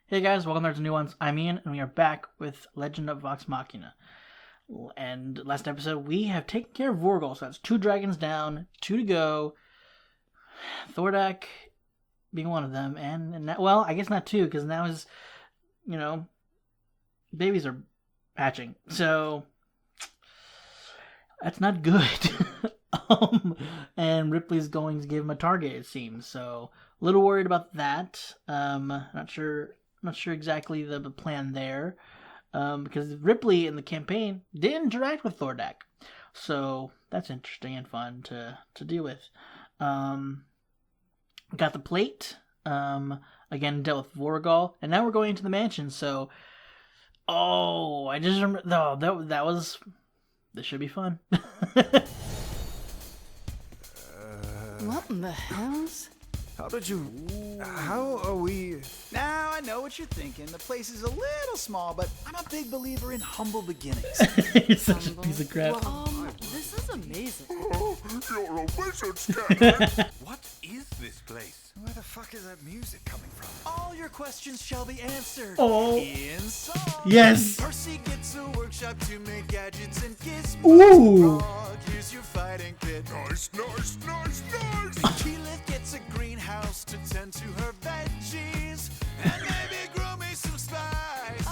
Hey guys, welcome back to New Ones. I'm Ian, and we are back with Legend of Vox Machina. And last episode, we have taken care of Vorugal, so that's 2 dragons down, 2 to go. Thordak being one of them, and well, I guess not 2, because now his, babies are hatching. So, that's not good. And Ripley's going to give him a target, it seems. So, a little worried about that. Not sure exactly the plan there, because Ripley in the campaign did interact with Thordak, so that's interesting and fun to deal with. Got the plate, again dealt with Vorugal, and now we're going into the mansion. So, I just remember. This should be fun. What in the hell's? How are we? Now I know what you're thinking. The place is a little small, but I'm a big believer in humble beginnings. You're such a piece of crap. This is amazing. Oh, you're a wizard's cat. What is this place? Where the fuck is that music coming from? All your questions shall be answered In song. Yes. Percy gets a workshop to make gadgets and gizmos. Ooh. Here's your fighting pit. Nice. Keyleth gets a greenhouse to tend to her veggies. And maybe grow me some spice.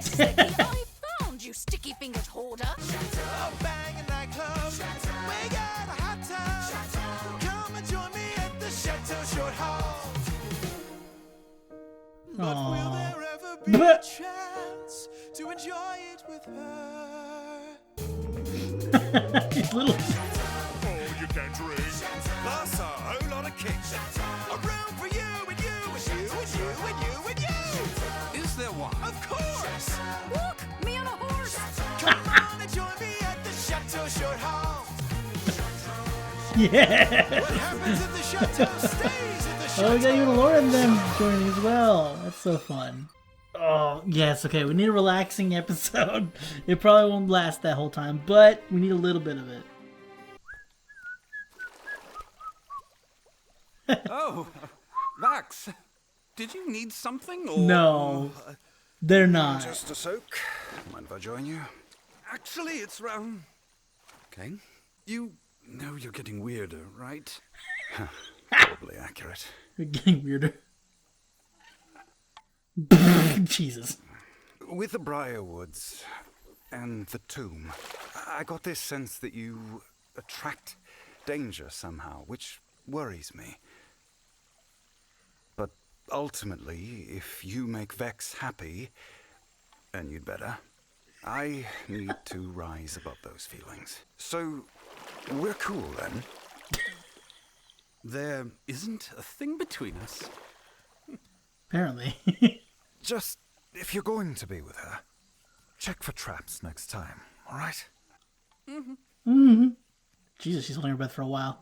Sticky, I found you, sticky-fingered hoarder. A bang and nightclub. We got a hot tub. Come and join me at the Chateau Short Hall. But will there ever be a chance to enjoy it with her? He's little. Oh, you can't drink. Plus a whole lot of kicks. A room for you and you and you and you and you and you. Is there one? Of course. Look, me on a horse. Come on and join me at the Chateau Short Hall. Yeah. What happens at the chateau stays at the chateau. Oh, we got even Laura and them joining as well. That's so fun. Oh, yes, okay, we need a relaxing episode. It probably won't last that whole time, but we need a little bit of it. Oh, Vax, did you need something or? No, they're not. Just a soak. Mind if I join you? Actually, it's round. Okay. You know you're getting weirder, right? Probably accurate. We're getting weirder. Jesus. With the Briarwoods and the tomb, I got this sense that you attract danger somehow, which worries me. But ultimately, if you make Vex happy, and you'd better, I need to rise above those feelings. So, we're cool then. There isn't a thing between us. Apparently. Just, if you're going to be with her, check for traps next time, all right? Jesus, she's holding her breath for a while.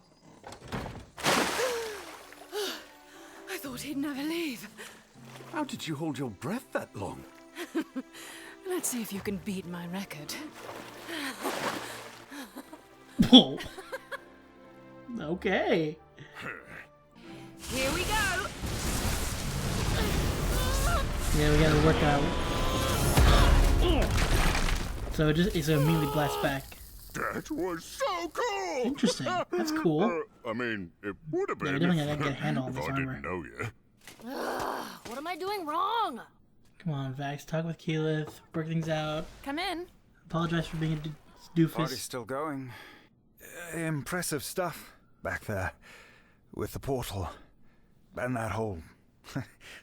I thought he'd never leave. How did you hold your breath that long? Let's see if you can beat my record. Whoa. Okay. Here we go. Yeah, we gotta work out. So it's immediately blast back. That was so cool! Interesting. That's cool. I mean, it would have been. Yeah, we definitely gotta get a handle on if this I armor. didn't know you. What am I doing wrong? Come on, Vax, talk with Keyleth, work things out. Come in. Apologize for being a Party's doofus. still going. Impressive stuff back there with the portal and that whole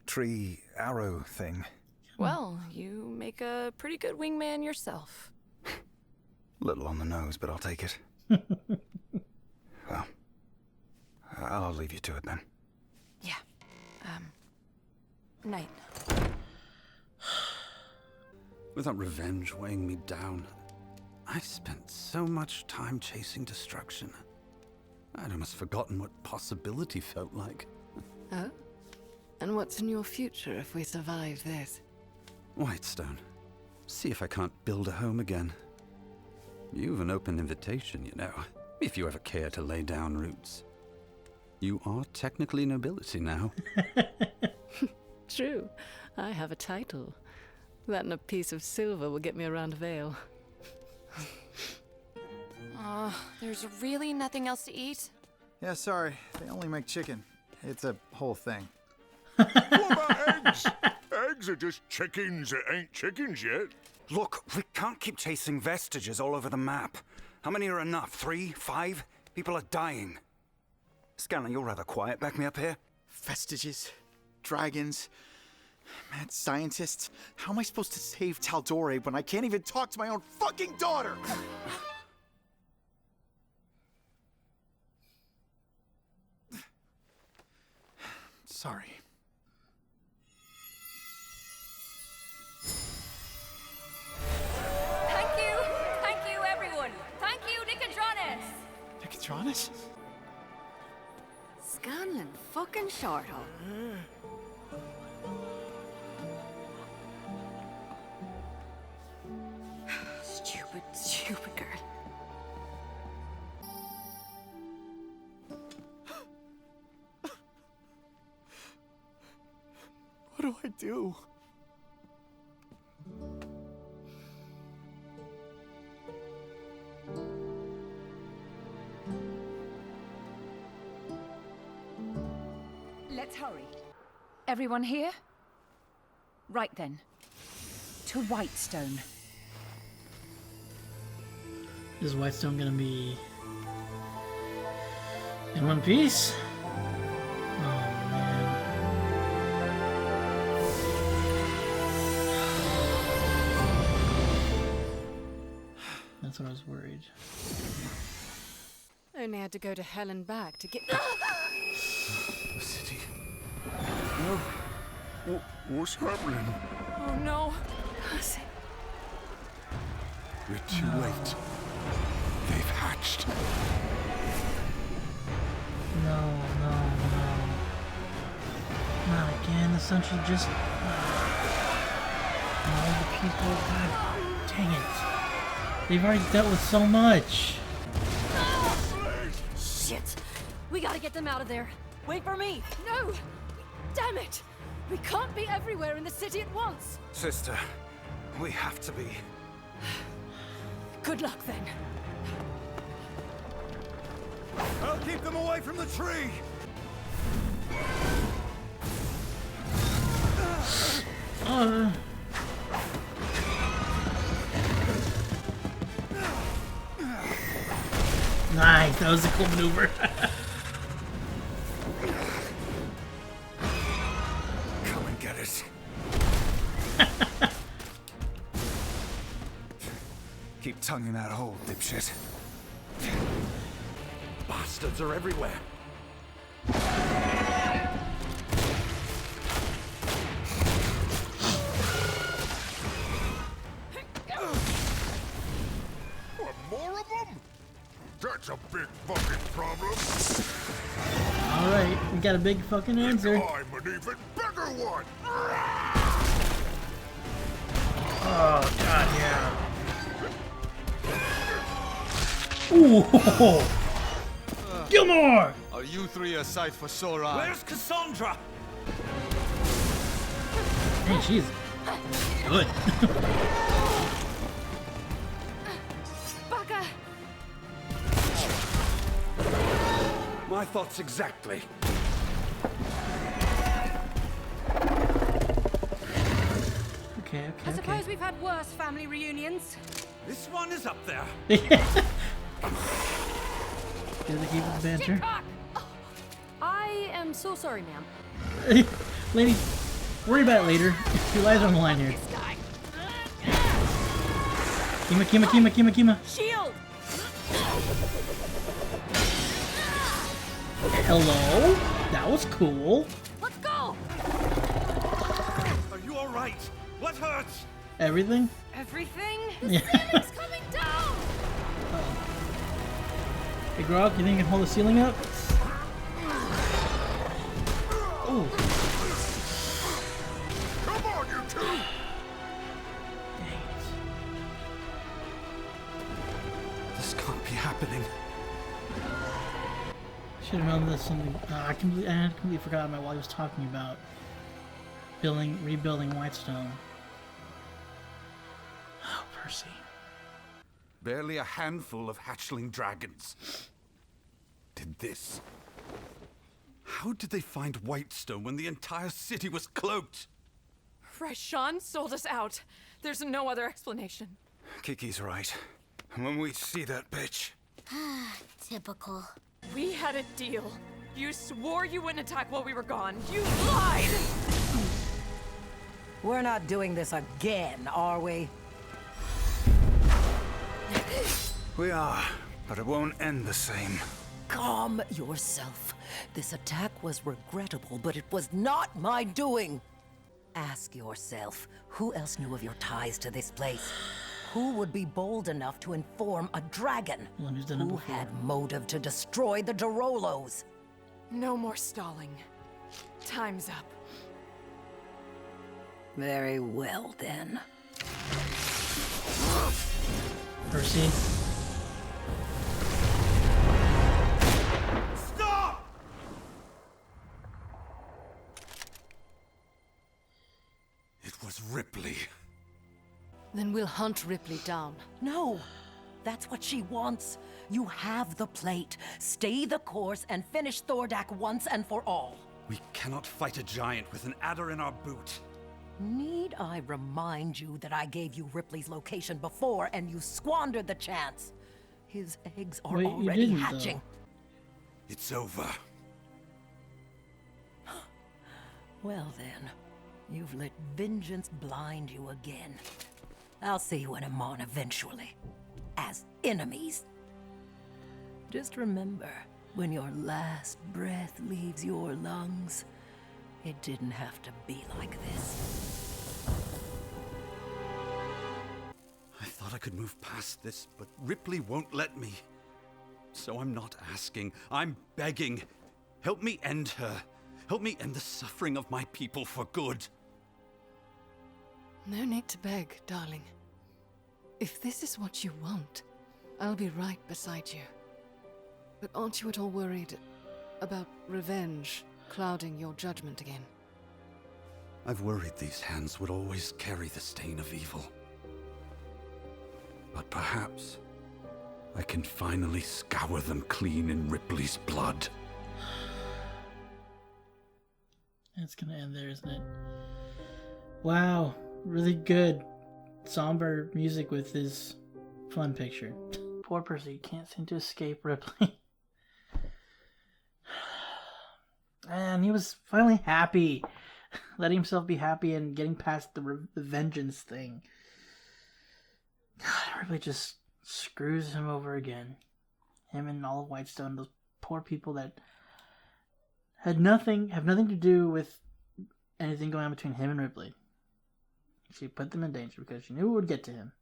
tree arrow thing. Well, you make a pretty good wingman yourself. Little on the nose, but I'll take it. Well, I'll leave you to it then. Yeah. Night. Without revenge weighing me down, I spent so much time chasing destruction. I'd almost forgotten what possibility felt like. Oh? And what's in your future if we survive this? Whitestone. See if I can't build a home again. You've an open invitation, you know, if you ever care to lay down roots. You are technically nobility now. True, I have a title. That and a piece of silver will get me around Vale. There's really nothing else to eat? Yeah, sorry. They only make chicken. It's a whole thing. What about eggs? Eggs are just chickens that ain't chickens yet. Look, we can't keep chasing vestiges all over the map. How many are enough? 3? 5? People are dying. Scanlan, you're rather quiet. Back me up here. Vestiges, dragons, mad scientists. How am I supposed to save Taldore when I can't even talk to my own fucking daughter? Sorry. Thank you, everyone. Thank you, Nicodranus. Nicodranus? Scanlan fucking Shorthole. Stupid girl. What do I do? Let's hurry. Everyone here? Right then. To Whitestone. Is Whitestone gonna be in one piece? Oh man. That's what I was worried. Only had to go to hell and back to get... The city. What's happening? Oh no. Percy. We're too late. They've hatched. No. Not again. The Central just... all the people... God dang it. They've already dealt with so much. Shit. We gotta get them out of there. Wait for me. No. Damn it. We can't be everywhere in the city at once. Sister, we have to be. Good luck then. I'll keep them away from the tree! Nice, that was a cool maneuver. Come and get us. Keep tonguing that hole, dipshit. Bastards are everywhere. What, more of them? That's a big fucking problem. Alright, we got a big fucking answer. I'm an even bigger one. Oh, God, yeah. Ooh! Gilmore! Are you three a sight for sore eyes? Where's Cassandra? Hey, she's good. Baka! My thoughts exactly. Okay. I suppose we've had worse family reunions. This one is up there. Gotta keep it banter. I am so sorry, ma'am. Lady, worry about it later. Your lives are on the line here. This guy. Kima. Shield! Hello? That was cool. Let's go! Are you all right? What hurts? Everything? Everything? Yeah. It's coming down! Hey, Grog, you think you can hold the ceiling up? Oh. Come on, you two. Dang it. This can't be happening. Should have known this. I completely forgot about what he was talking about. rebuilding Whitestone. Oh, Percy. Barely a handful of hatchling dragons did this. How did they find Whitestone when the entire city was cloaked? Ryshan sold us out. There's no other explanation. Kiki's right. When we see that bitch... Typical. We had a deal. You swore you wouldn't attack while we were gone. You lied! We're not doing this again, are we? We are, but it won't end the same. Calm yourself. This attack was regrettable, but it was not my doing. Ask yourself, who else knew of your ties to this place? Who would be bold enough to inform a dragon? Who had motive to destroy the Dorolos? No more stalling. Time's up. Very well, then. Percy. Stop! It was Ripley. Then we'll hunt Ripley down. No, that's what she wants. You have the plate. Stay the course and finish Thordak once and for all. We cannot fight a giant with an adder in our boot. Need I remind you that I gave you Ripley's location before and you squandered the chance? His eggs are already hatching. It's over. Well then, you've let vengeance blind you again. I'll see you in Amon eventually. As enemies. Just remember, when your last breath leaves your lungs, it didn't have to be like this. I thought I could move past this, but Ripley won't let me. So I'm not asking, I'm begging. Help me end her. Help me end the suffering of my people for good. No need to beg, darling. If this is what you want, I'll be right beside you. But aren't you at all worried about revenge clouding your judgment again? I've worried these hands would always carry the stain of evil. But perhaps I can finally scour them clean in Ripley's blood. It's gonna end there, isn't it? Wow, really good somber music with this fun picture. Poor Percy can't seem to escape Ripley. And he was finally happy, letting himself be happy and getting past the vengeance thing. God, Ripley just screws him over again. Him and all of Whitestone, those poor people that have nothing to do with anything going on between him and Ripley. She put them in danger because she knew it would get to him.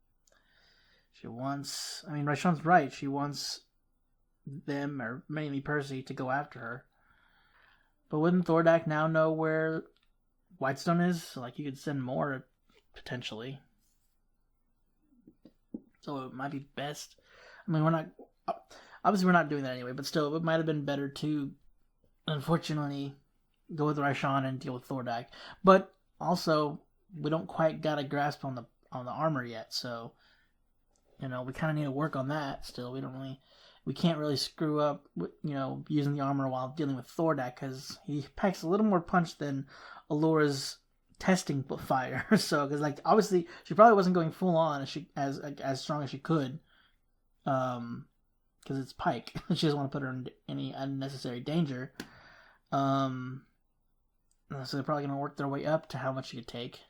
Ryshan's right. She wants them, or mainly Percy, to go after her. But wouldn't Thordak now know where Whitestone is? Like, you could send more, potentially. So it might be best. We're not doing that anyway, but still, it might have been better to, unfortunately, go with Ryshan and deal with Thordak. But also, we don't quite got a grasp on the armor yet, so we kind of need to work on that still. We can't really screw up, using the armor while dealing with Thordak, because he packs a little more punch than Alora's testing fire. So, because obviously she probably wasn't going full on as strong as she could, because it's Pike. She doesn't want to put her in any unnecessary danger. So they're probably gonna work their way up to how much she could take.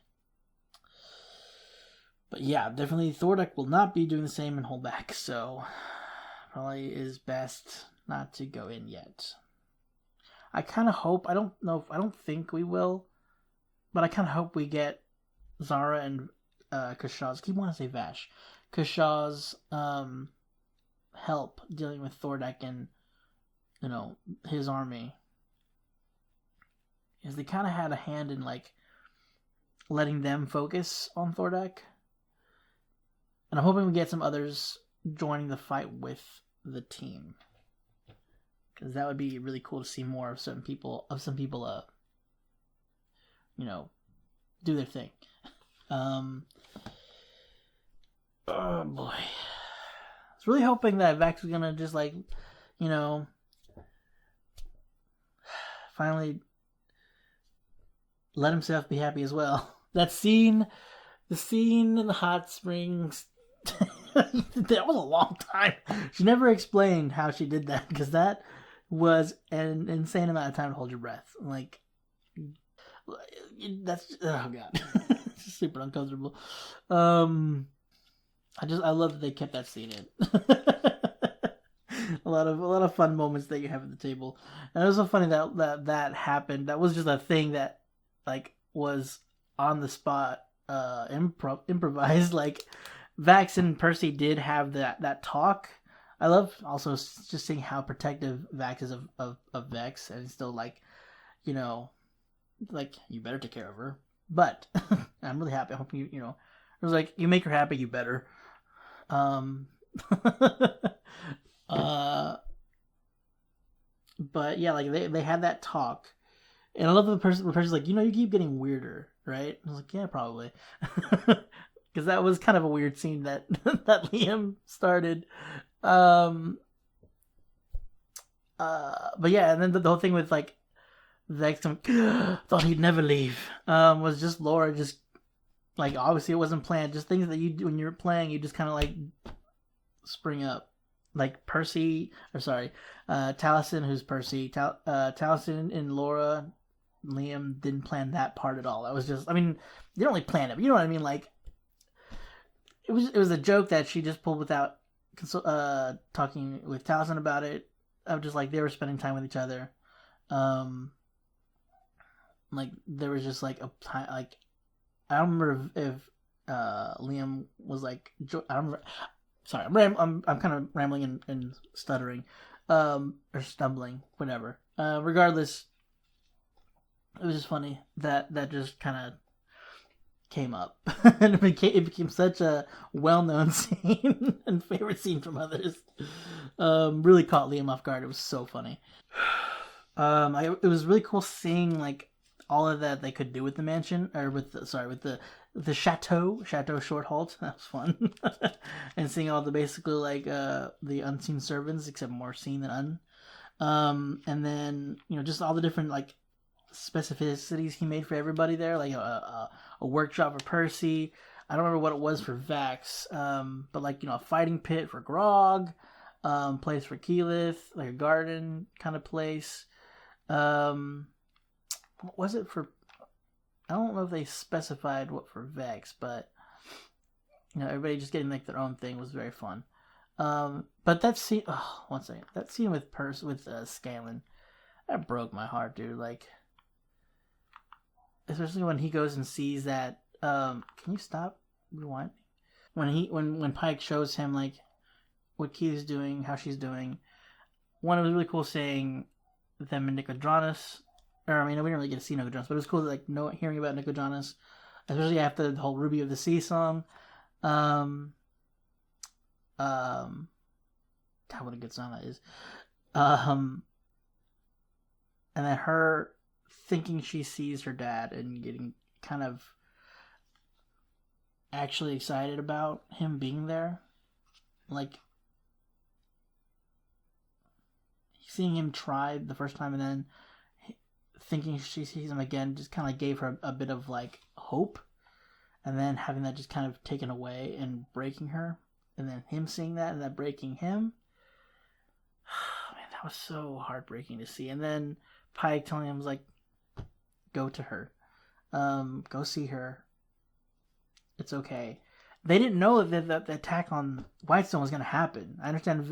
But yeah, definitely Thordak will not be doing the same and hold back, so probably is best not to go in yet. I kind of hope, I don't think we will, but I kind of hope we get Zara and Kashaw's, I keep wanting to say Vash, Kashaw's help dealing with Thordak and, his army. Because they kind of had a hand in, letting them focus on Thordak. And I'm hoping we get some others joining the fight with the team. Because that would be really cool to see more of some people, do their thing. Oh boy. I was really hoping that Vex was gonna just like, finally let himself be happy as well. That scene, the scene in the hot springs, that was a long time. She never explained how she did that, because that was an insane amount of time to hold your breath. Like, that's, oh god. It's super uncomfortable. I love that they kept that scene in. a lot of fun moments that you have at the table. And it was so funny that happened. That was just a thing that like was on the spot, improvised. Like Vax and Percy did have that talk. I love also just seeing how protective Vax is of Vex, and still like, like, you better take care of her. But I'm really happy. I hope it was like, you make her happy, you better. But yeah, like they had that talk, and I love the person's like, you keep getting weirder, right? I was like, yeah, probably, because that was kind of a weird scene that that Liam started. But yeah, and then the whole thing with like Vex thought he'd never leave, was just Laura just like, obviously it wasn't planned, just things that you do when you're playing, you just kind of like spring up. Like Percy, or sorry, Taliesin, who's Percy, Taliesin and Laura, Liam didn't plan that part at all. That was just, I mean, they don't really plan it, but you know what I mean? Like, it was a joke that she just pulled without talking with Taliesin about it. Of just like, they were spending time with each other. Like, there was just like a time, like, I don't remember if Liam was like, I don't remember. Sorry, I'm kind of rambling and stuttering, or stumbling, whatever. Regardless, it was just funny that just kind of came up, and it became such a well-known scene and favorite scene from others. Really caught Liam off guard. It was so funny. It was really cool seeing like all of that they could do with the mansion, or with the chateau short halt. That was fun. And seeing all the basically like the unseen servants, except more seen than un. And then just all the different like specificities he made for everybody there, like a workshop for Percy. I don't remember what it was for Vax, but like a fighting pit for Grog, place for Keyleth, like a garden kind of place. What was it for? I don't know if they specified what for Vex, but everybody just getting like their own thing was very fun. But that scene, one second, that scene with Scanlan, that broke my heart, dude. Like, especially when he goes and sees that. Can you stop rewinding? When Pike shows him like what Keith's doing, how she's doing. One, it was really cool seeing them in Nicodranus. Or, I mean, we didn't really get to see Nicodranus, but it was cool like hearing about Nicodranus, especially after the whole Ruby of the Sea song. God, what a good song that is. And then her thinking she sees her dad and getting kind of actually excited about him being there. Like, seeing him try the first time and then thinking she sees him again just kind of gave her a bit of like hope, and then having that just kind of taken away and breaking her, and then him seeing that and that breaking him. Man, that was so heartbreaking to see. And then Pike telling him, was like, go to her, go see her, it's okay. They didn't know that the attack on Whitestone was going to happen. I understand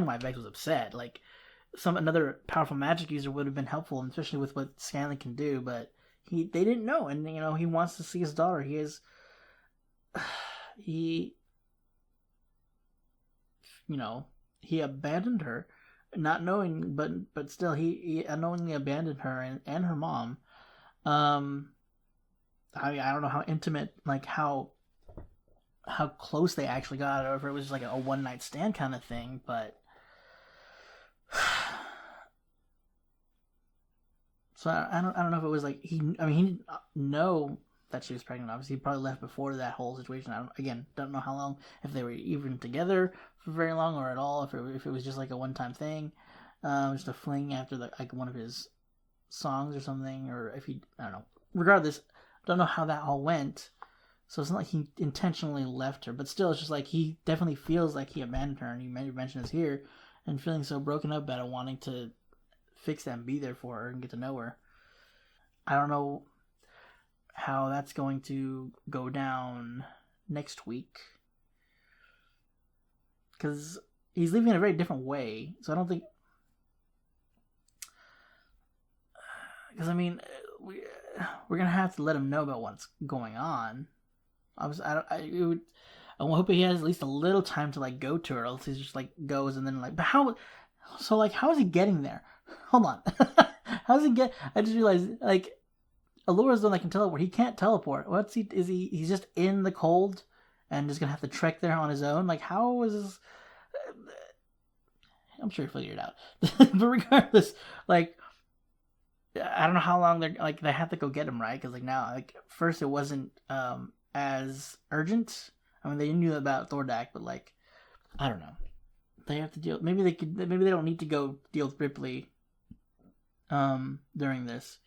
why Vex was upset. Like, another powerful magic user would have been helpful, especially with what Scanlan can do, but they didn't know, and he wants to see his daughter. He abandoned her, not knowing, but still he unknowingly abandoned her and her mom. I don't know how intimate, like how close they actually got, or if it was like a one night stand kind of thing, but. So I don't know if it was like he didn't know that she was pregnant. Obviously, he probably left before that whole situation. Don't know how long, if they were even together for very long or at all, if it was just like a one-time thing, just a fling after like one of his songs or something, or if he, I don't know. Regardless, don't know how that all went. So it's not like he intentionally left her, but still, it's just like he definitely feels like he abandoned her, and he mentioned this here, and feeling so broken up about it, wanting to fix that and be there for her and get to know her. I don't know how that's going to go down next week, because he's leaving in a very different way. So I don't think, because I mean, we're gonna have to let him know about what's going on. Obviously, I hope he has at least a little time to like go to her, else he just like goes and then like. But how? So like, how is he getting there? Hold on, how does he get? I just realized like, Allure's the one that can teleport. He can't teleport. What's he? Is he? He's just in the cold and just gonna have to trek there on his own. Like, how is this? I'm sure he'll figure it out. But regardless, like, I don't know how long they have to go get him, right? Because like now, like first it wasn't as urgent. I mean, they knew about Thordak, but like, I don't know. They have to deal. Maybe they don't need to go deal with Ripley during this.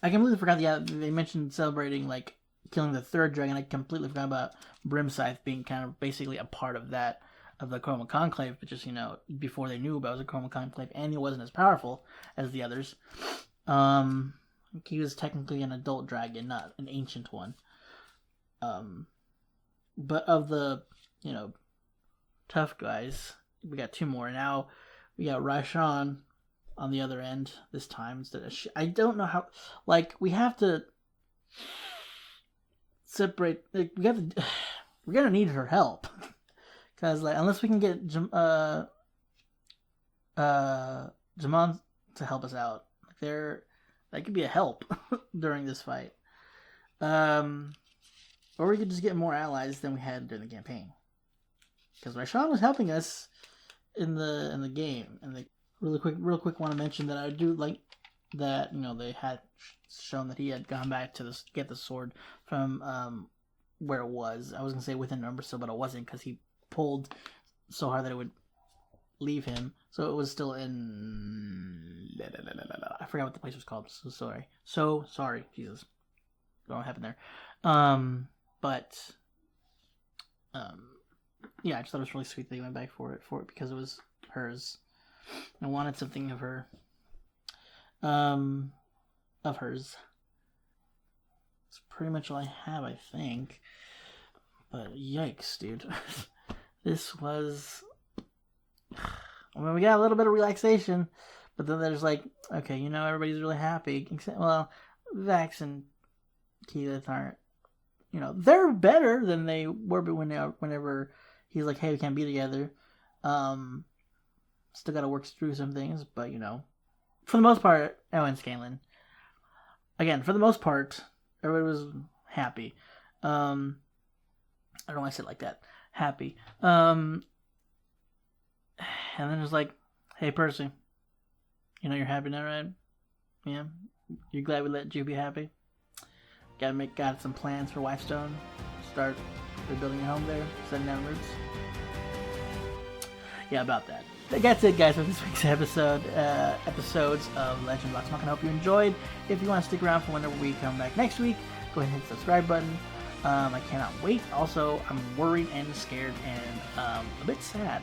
I completely forgot. Yeah, they mentioned celebrating like killing the third dragon. I completely forgot about Brimscythe being kind of basically a part of that, of the Chroma Conclave, but just, before they knew about it was a Chroma Conclave, and he wasn't as powerful as the others. He was technically an adult dragon, not an ancient one. But of the, tough guys, we got two more. Now we got Raishan on the other end this time instead of I don't know how, like, we have to separate, like, we're gonna need her help, because like, unless we can get Jamon to help us out, like, that could be a help during this fight, or we could just get more allies than we had during the campaign, because Raishan was helping us in the game. And real quick want to mention that I do like that, they had shown that he had gone back to get the sword from where it was. I was gonna say within number still, but it wasn't, because he pulled so hard that it would leave him. So it was still in, I forgot what the place was called. So sorry, Jesus, don't know what happened there. Yeah, I just thought it was really sweet that he went back for it because it was hers. I wanted something of her. Of hers. That's pretty much all I have, I think. But yikes, dude. This was, I mean, we got a little bit of relaxation, but then there's like, okay, everybody's really happy. Except, well, Vax and Keyleth aren't, they're better than they were whenever he's like, hey, we can't be together. Still gotta work through some things, but for the most part, and Scanlan, again, for the most part, everybody was happy. I don't know why I said it like that. Happy. And then it's like, hey, Percy, you're happy now, right? Yeah? You're glad we let you be happy? Got some plans for Whitestone? Start rebuilding your home there? Setting down roots? Yeah, about that. That's it, guys, for this week's episodes of Legend of Vox Machina. I hope you enjoyed. If you want to stick around for whenever we come back next week, go ahead and hit the subscribe button. I cannot wait. Also, I'm worried and scared and a bit sad